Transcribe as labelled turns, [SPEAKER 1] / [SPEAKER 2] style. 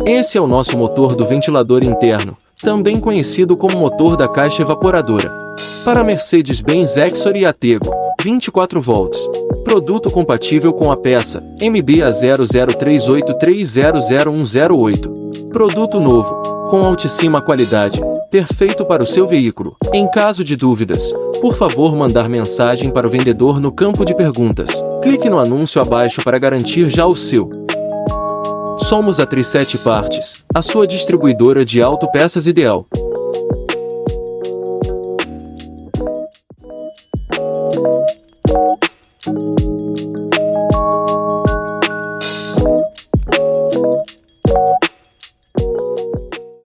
[SPEAKER 1] Esse é o nosso motor do ventilador interno, também conhecido como motor da caixa evaporadora. Para Mercedes-Benz Exor e Atego, 24 volts. Produto compatível com a peça MBA 0038300108. Produto novo, com altíssima qualidade, perfeito para o seu veículo. Em caso de dúvidas, por favor mandar mensagem para o vendedor no campo de perguntas. Clique no anúncio abaixo para garantir já o seu. Somos a Tri7 Partes, a sua distribuidora de autopeças ideal.